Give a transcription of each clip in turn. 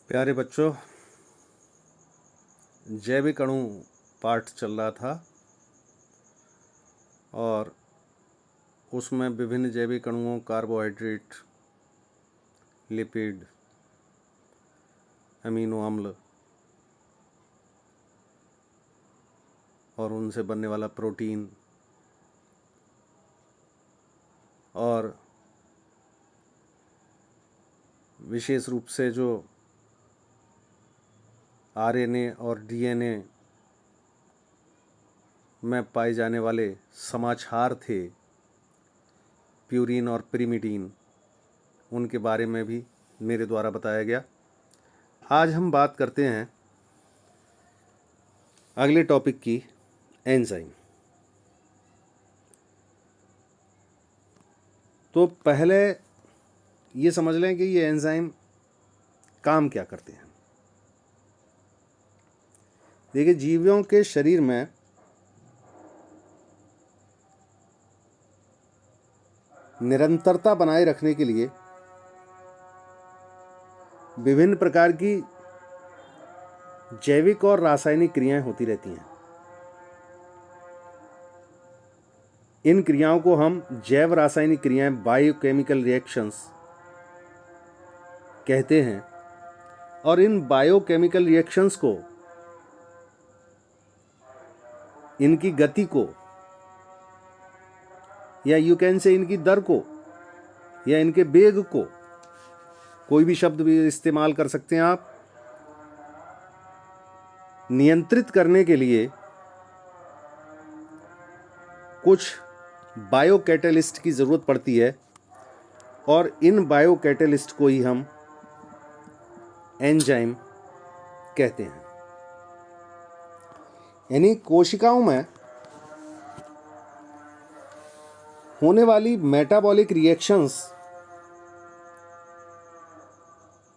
प्यारे बच्चों, जैविक अणु पाठ चल रहा था और उसमें विभिन्न जैविक अणुओं, कार्बोहाइड्रेट, लिपिड, अमीनो अम्ल और उनसे बनने वाला प्रोटीन और विशेष रूप से जो आरएनए और डीएनए में पाए जाने वाले समाक्षार थे, प्यूरीन और पिरिमिडीन, उनके बारे में भी मेरे द्वारा बताया गया। आज हम बात करते हैं अगले टॉपिक की, एंजाइम। तो पहले ये समझ लें कि ये एंजाइम काम क्या करते हैं। देखिए, जीवियों के शरीर में निरंतरता बनाए रखने के लिए विभिन्न प्रकार की जैविक और रासायनिक क्रियाएं होती रहती हैं। इन क्रियाओं को हम जैव रासायनिक क्रियाएं, बायोकेमिकल रिएक्शंस कहते हैं। और इन बायोकेमिकल रिएक्शंस को, इनकी गति को, या यू कैन से इनकी दर को या इनके वेग को, कोई भी शब्द भी इस्तेमाल कर सकते हैं आप, नियंत्रित करने के लिए कुछ बायोकैटलिस्ट की ज़रूरत पड़ती है। और इन बायोकैटलिस्ट को ही हम एंजाइम कहते हैं। यानी कोशिकाओं में होने वाली मेटाबॉलिक रिएक्शंस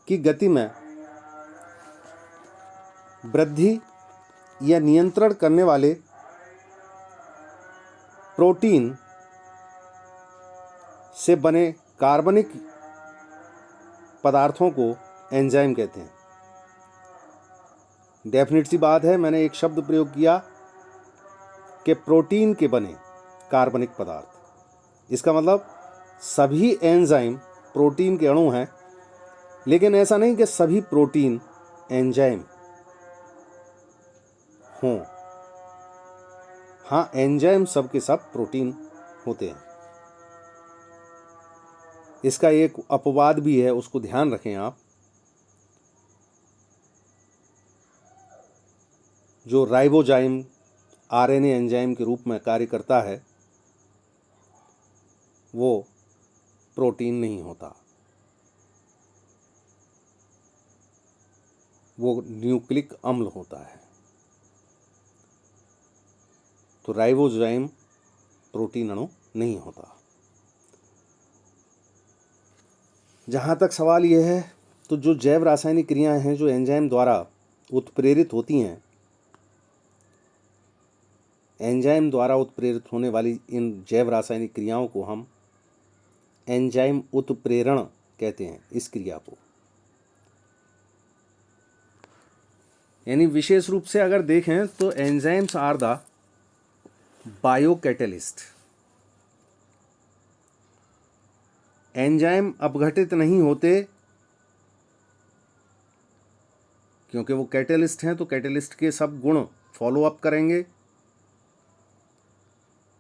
की गति में वृद्धि या नियंत्रण करने वाले प्रोटीन से बने कार्बनिक पदार्थों को एंजाइम कहते हैं। डेफिनेट सी बात है, मैंने एक शब्द प्रयोग किया कि प्रोटीन के बने कार्बनिक पदार्थ। इसका मतलब सभी एंजाइम प्रोटीन के अणु हैं, लेकिन ऐसा नहीं कि सभी प्रोटीन एंजाइम हों। हाँ, एंजाइम सब के सब प्रोटीन होते हैं। इसका एक अपवाद भी है, उसको ध्यान रखें आप। जो राइबोजाइम आरएनए एंजाइम के रूप में कार्य करता है, वो प्रोटीन नहीं होता, वो न्यूक्लिक अम्ल होता है। तो राइबोजाइम प्रोटीन अणु नहीं होता। जहाँ तक सवाल यह है, तो जो जैव रासायनिक क्रियाएं हैं जो एंजाइम द्वारा उत्प्रेरित होती हैं, एंजाइम द्वारा उत्प्रेरित होने वाली इन जैव रासायनिक क्रियाओं को हम एंजाइम उत्प्रेरण कहते हैं। इस क्रिया को, यानी विशेष रूप से अगर देखें तो enzymes are the biocatalyst. Enzyme अपघटित नहीं होते क्योंकि वो कैटलिस्ट हैं, तो कैटलिस्ट के सब गुण फॉलो अप करेंगे।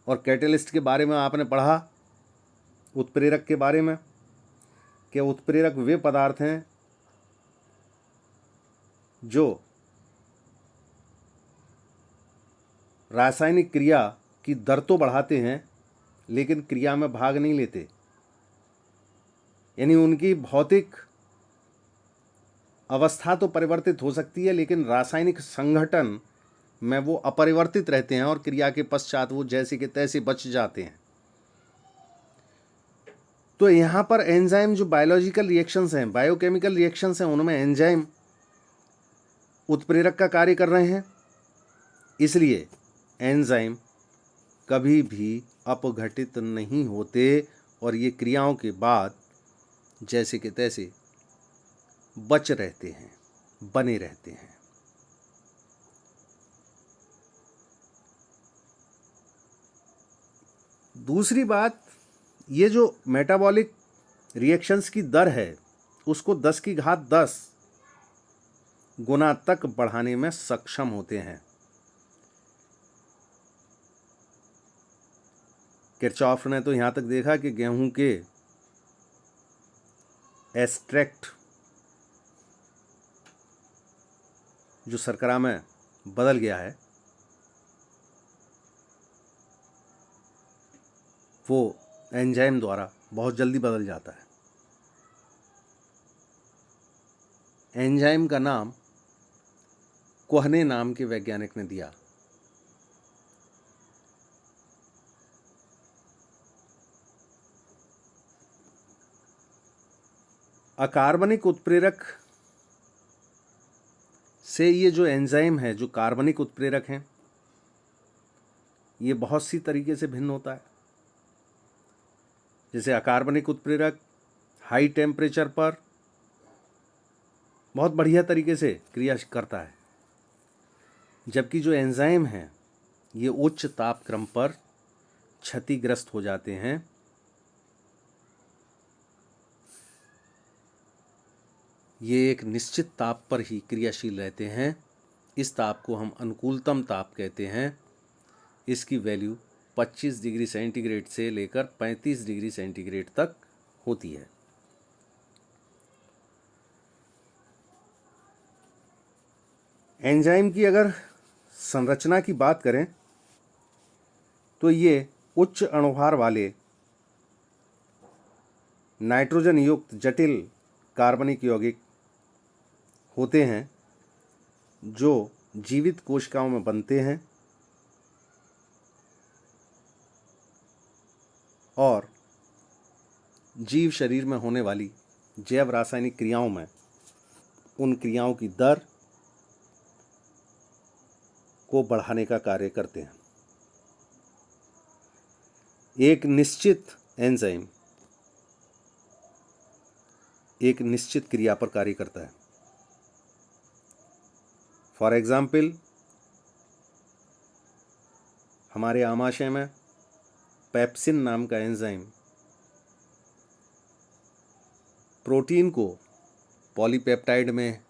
और कैटलिस्ट के बारे में आपने पढ़ा, उत्प्रेरक के बारे में, कि उत्प्रेरक वे पदार्थ हैं जो रासायनिक क्रिया की दर तो बढ़ाते हैं, लेकिन क्रिया में भाग नहीं लेते। यानी उनकी भौतिक अवस्था तो परिवर्तित हो सकती है, लेकिन रासायनिक संगठन में वो अपरिवर्तित रहते हैं और क्रिया के पश्चात वो जैसे के तैसे बच जाते हैं। तो यहाँ पर एंजाइम जो बायोलॉजिकल रिएक्शंस हैं, बायोकेमिकल रिएक्शंस हैं, उनमें एंजाइम उत्प्रेरक का कार्य कर रहे हैं। इसलिए एंजाइम कभी भी अपघटित नहीं होते और ये क्रियाओं के बाद जैसे के तैसे बच रहते हैं, बने रहते हैं। दूसरी बात, ये जो मेटाबॉलिक रिएक्शंस की दर है उसको 10 की घात 10 गुना तक बढ़ाने में सक्षम होते हैं। किरचॉफ ने तो यहाँ तक देखा कि गेहूं के एक्सट्रैक्ट जो शर्करा में बदल गया है वो एंजाइम द्वारा बहुत जल्दी बदल जाता है। एंजाइम का नाम कोहने नाम के वैज्ञानिक ने दिया। अकार्बनिक उत्प्रेरक से ये जो एंजाइम है, जो कार्बनिक उत्प्रेरक हैं, ये बहुत सी तरीके से भिन्न होता है। जैसे अकार्बनिक उत्प्रेरक हाई टेम्परेचर पर बहुत बढ़िया तरीके से क्रिया करता है, जबकि जो एंजाइम हैं ये उच्च तापक्रम पर क्षतिग्रस्त हो जाते हैं। ये एक निश्चित ताप पर ही क्रियाशील रहते हैं। इस ताप को हम अनुकूलतम ताप कहते हैं। इसकी वैल्यू 25 डिग्री सेंटीग्रेड से लेकर 35 डिग्री सेंटीग्रेड तक होती है। एंजाइम की अगर संरचना की बात करें तो ये उच्च अणुभार वाले नाइट्रोजन युक्त जटिल कार्बनिक यौगिक होते हैं जो जीवित कोशिकाओं में बनते हैं और जीव शरीर में होने वाली जैव रासायनिक क्रियाओं में उन क्रियाओं की दर को बढ़ाने का कार्य करते हैं। एक निश्चित एंजाइम एक निश्चित क्रिया पर कार्य करता है। फॉर एग्जाम्पल, हमारे आमाशय में पेप्सिन नाम का एंजाइम प्रोटीन को पॉलीपेप्टाइड में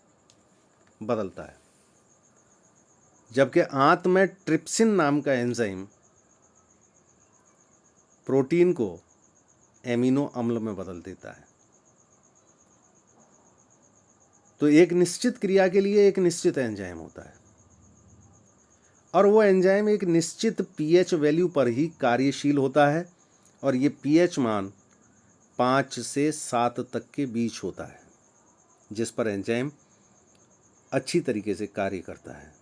बदलता है, जबकि आंत में ट्रिप्सिन नाम का एंजाइम प्रोटीन को एमिनो अम्ल में बदल देता है। तो एक निश्चित क्रिया के लिए एक निश्चित एंजाइम होता है और वो एंजाइम एक निश्चित पीएच वैल्यू पर ही कार्यशील होता है और ये पीएच मान 5 से 7 तक के बीच होता है, जिस पर एंजाइम अच्छी तरीके से कार्य करता है।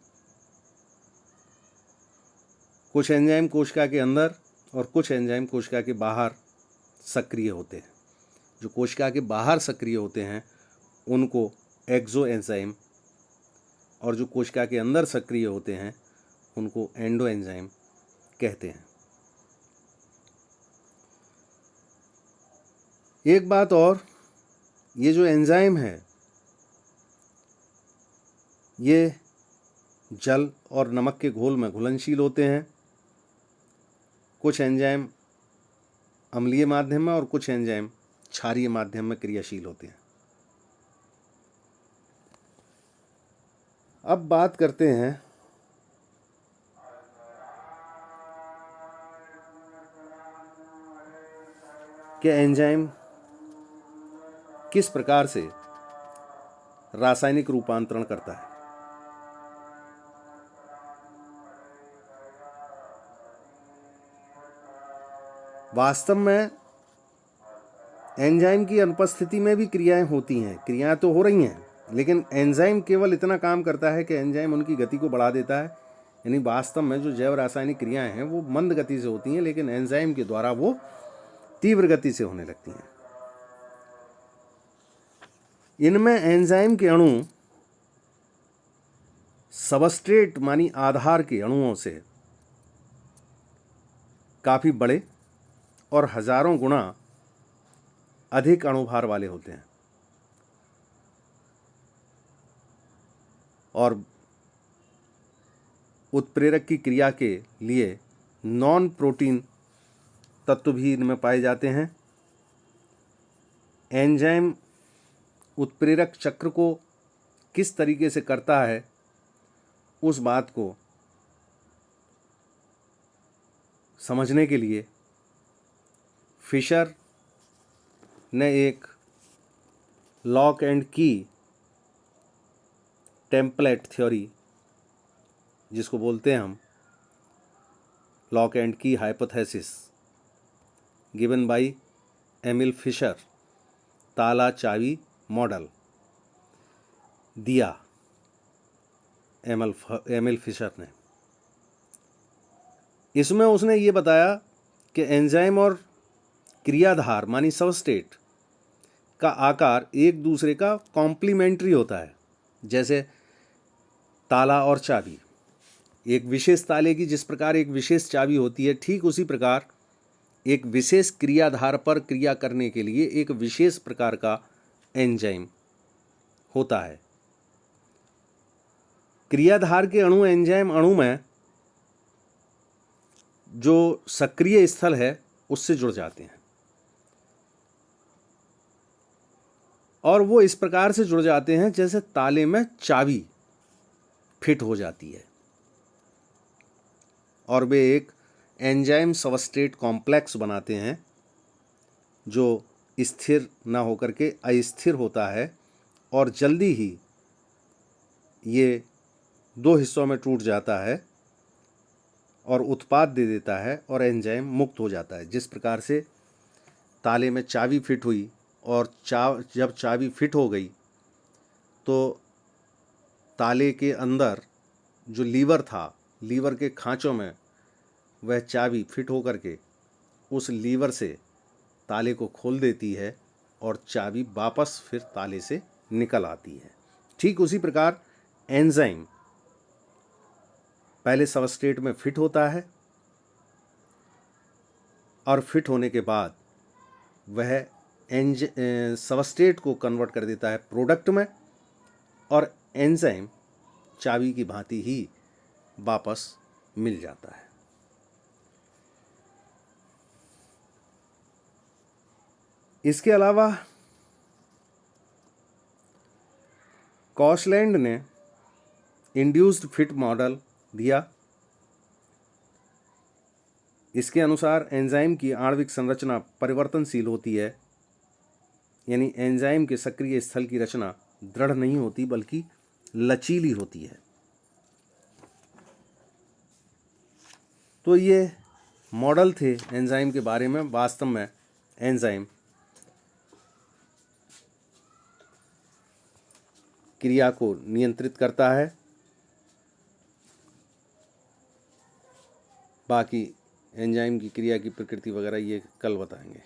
कुछ एंजाइम कोशिका के अंदर और कुछ एंजाइम कोशिका के बाहर सक्रिय होते हैं। जो कोशिका के बाहर सक्रिय होते हैं उनको एक्सो एंजाइम और जो कोशिका के अंदर सक्रिय होते हैं उनको एंडो एंजाइम कहते हैं। एक बात और, ये जो एंजाइम है ये जल और नमक के घोल में घुलनशील होते हैं। कुछ एंजाइम अम्लीय माध्यम में और कुछ एंजाइम क्षारीय माध्यम में क्रियाशील होते हैं। अब बात करते हैं कि एंजाइम किस प्रकार से रासायनिक रूपांतरण करता है। वास्तव में एंजाइम की अनुपस्थिति में भी क्रियाएं होती हैं, क्रियाएं तो हो रही हैं, लेकिन एंजाइम केवल इतना काम करता है कि एंजाइम उनकी गति को बढ़ा देता है। यानी वास्तव में जो जैव रासायनिक क्रियाएं हैं वो मंद गति से होती हैं, लेकिन एंजाइम के द्वारा वो तीव्र गति से होने लगती हैं। इनमें एंजाइम के अणु सबस्ट्रेट मानी आधार के अणुओं से काफ़ी बड़े और हजारों गुना अधिक अणुभार वाले होते हैं। और उत्प्रेरक की क्रिया के लिए नॉन प्रोटीन तत्व भी इनमें पाए जाते हैं। एंजाइम उत्प्रेरक चक्र को किस तरीके से करता है, उस बात को समझने के लिए फिशर ने एक lock and key template theory, जिसको बोलते हैं हम lock and key hypothesis, given by Emil Fischer, ताला चाबी मॉडल दिया एमिल फिशर ने। इसमें उसने ये बताया कि एंजाइम और क्रियाधार मानी सबस्ट्रेट का आकार एक दूसरे का कॉम्प्लीमेंट्री होता है। जैसे ताला और चाबी, एक विशेष ताले की जिस प्रकार एक विशेष चाबी होती है, ठीक उसी प्रकार एक विशेष क्रियाधार पर क्रिया करने के लिए एक विशेष प्रकार का एंजाइम होता है। क्रियाधार के अणु एंजाइम अणु में जो सक्रिय स्थल है उससे जुड़ जाते हैं, और वो इस प्रकार से जुड़ जाते हैं जैसे ताले में चाबी फिट हो जाती है, और वे एक एंजाइम सबस्ट्रेट कॉम्प्लेक्स बनाते हैं जो स्थिर ना होकर के अस्थिर होता है, और जल्दी ही ये दो हिस्सों में टूट जाता है और उत्पाद दे देता है और एंजाइम मुक्त हो जाता है। जिस प्रकार से ताले में चाबी फिट हुई और जब चाबी फिट हो गई तो ताले के अंदर जो लीवर था, लीवर के खांचों में वह चाबी फिट होकर के उस लीवर से ताले को खोल देती है और चाबी वापस फिर ताले से निकल आती है। ठीक उसी प्रकार एंजाइम पहले सबस्ट्रेट में फिट होता है और फिट होने के बाद वह सबस्ट्रेट को कन्वर्ट कर देता है प्रोडक्ट में, और एंजाइम चाबी की भांति ही वापस मिल जाता है। इसके अलावा कॉशलैंड ने इंड्यूस्ड फिट मॉडल दिया। इसके अनुसार एंजाइम की आणविक संरचना परिवर्तनशील होती है, यानी एंजाइम के सक्रिय स्थल की रचना दृढ़ नहीं होती बल्कि लचीली होती है। तो ये मॉडल थे एंजाइम के बारे में। वास्तव में एंजाइम क्रिया को नियंत्रित करता है। बाकी एंजाइम की क्रिया की प्रकृति वगैरह ये कल बताएंगे।